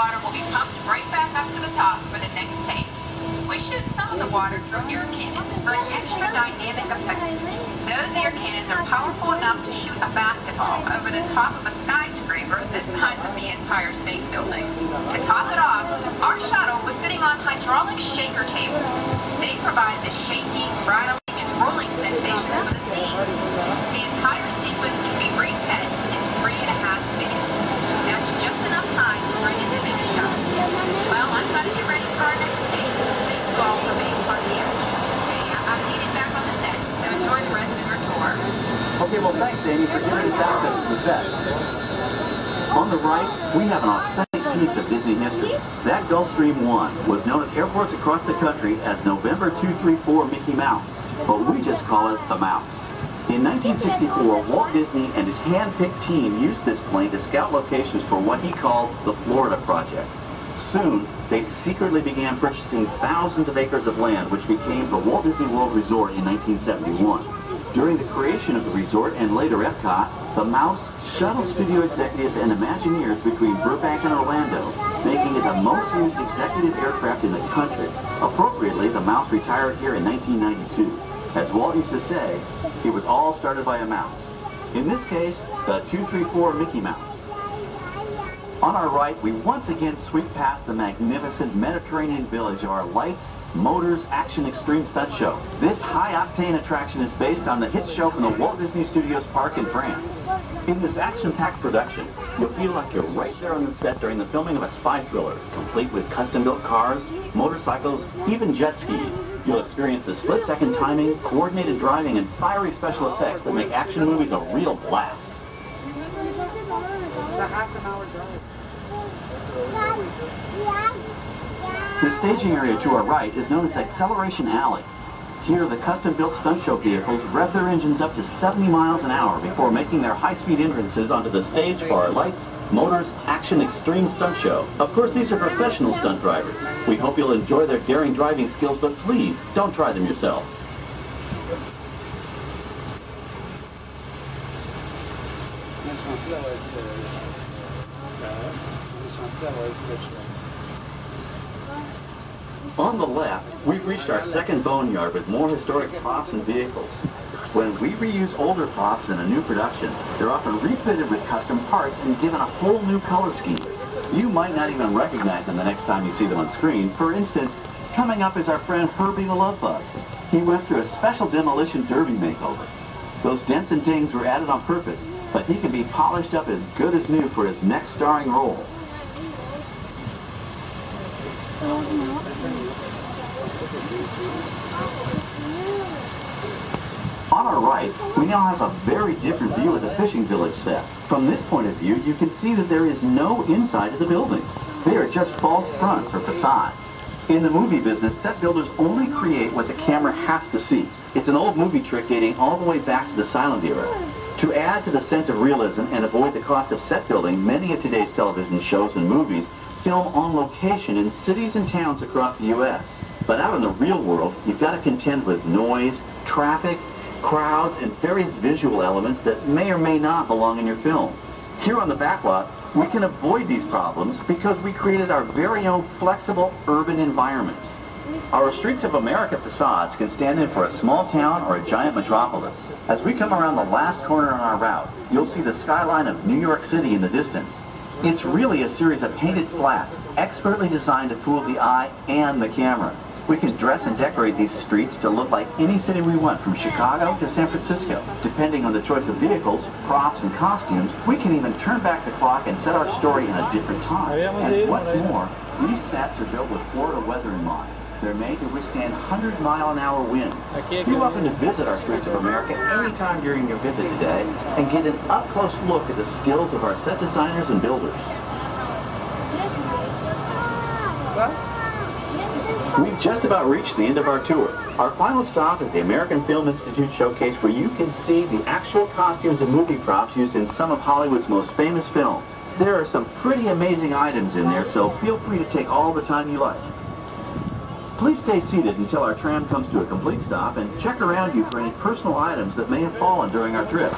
water will be pumped right back up to the top for the next take. We shoot some of the water through air cannons for an extra dynamic effect. Those air cannons are powerful enough to shoot a basketball over the top of a skyscraper the size of the Empire State Building. To top it off, our shuttle was sitting on hydraulic shaker tables. They provide the shaking, rattling, and rolling sensations for the scene. The entire sequence can be reset in 3.5 minutes. That's just enough time to bring in the new shot. Well, I'm going to get ready for our next take. Thank you all for being part of the action. Hey, I'm needed back on the set, so enjoy the rest of your tour. Okay, well, thanks, Amy, for giving us access to the set. On the right, we have an authentic piece of Disney history. That Gulfstream 1 was known at airports across the country as November 234 Mickey Mouse, but we just call it the Mouse. In 1964, Walt Disney and his hand-picked team used this plane to scout locations for what he called the Florida Project. Soon, they secretly began purchasing thousands of acres of land, which became the Walt Disney World Resort in 1971. During the creation of the resort and later Epcot, the Mouse shuttled studio executives and Imagineers between Burbank and Orlando, making it the most used executive aircraft in the country. Appropriately, the Mouse retired here in 1992. As Walt used to say, it was all started by a mouse. In this case, the 234 Mickey Mouse. On our right, we once again sweep past the magnificent Mediterranean village of our lights, motors, action extreme stunt show. This high-octane attraction is based on the hit show from the Walt Disney Studios Park in France. In this action-packed production, you'll feel like you're right there on the set during the filming of a spy thriller, complete with custom-built cars, motorcycles, even jet skis. You'll experience the split-second timing, coordinated driving, and fiery special effects that make action movies a real blast. It's a half-an-hour drive. The staging area to our right is known as Acceleration Alley. Here, the custom-built stunt show vehicles rev their engines up to 70 miles an hour before making their high-speed entrances onto the stage for our lights, motors, action extreme stunt show. Of course, these are professional stunt drivers. We hope you'll enjoy their daring driving skills, but please, don't try them yourself. On the left, we've reached our second boneyard with more historic props and vehicles. When we reuse older props in a new production, they're often refitted with custom parts and given a whole new color scheme. You might not even recognize them the next time you see them on screen. For instance, coming up is our friend Herbie the Love Bug. He went through a special demolition derby makeover. Those dents and dings were added on purpose, but he can be polished up as good as new for his next starring role. On our right, we now have a very different view of the fishing village set. From this point of view, you can see that there is no inside of the buildings. They are just false fronts or facades. In the movie business, set builders only create what the camera has to see. It's an old movie trick dating all the way back to the silent era. To add to the sense of realism and avoid the cost of set building, many of today's television shows and movies film on location in cities and towns across the U.S. But out in the real world, you've got to contend with noise, traffic, crowds, and various visual elements that may or may not belong in your film. Here on the backlot, we can avoid these problems because we created our very own flexible urban environment. Our Streets of America facades can stand in for a small town or a giant metropolis. As we come around the last corner on our route, you'll see the skyline of New York City in the distance. It's really a series of painted flats, expertly designed to fool the eye and the camera. We can dress and decorate these streets to look like any city we want, from Chicago to San Francisco. Depending on the choice of vehicles, props, and costumes, we can even turn back the clock and set our story in a different time. And what's more, these sets are built with Florida weather in mind. They're made to withstand 100-mile-an-hour winds. You're welcome to visit our Streets of America anytime during your visit today and get an up-close look at the skills of our set designers and builders. We've just about reached the end of our tour. Our final stop is the American Film Institute Showcase, where you can see the actual costumes and movie props used in some of Hollywood's most famous films. There are some pretty amazing items in there, so feel free to take all the time you like. Please stay seated until our tram comes to a complete stop and check around you for any personal items that may have fallen during our trip.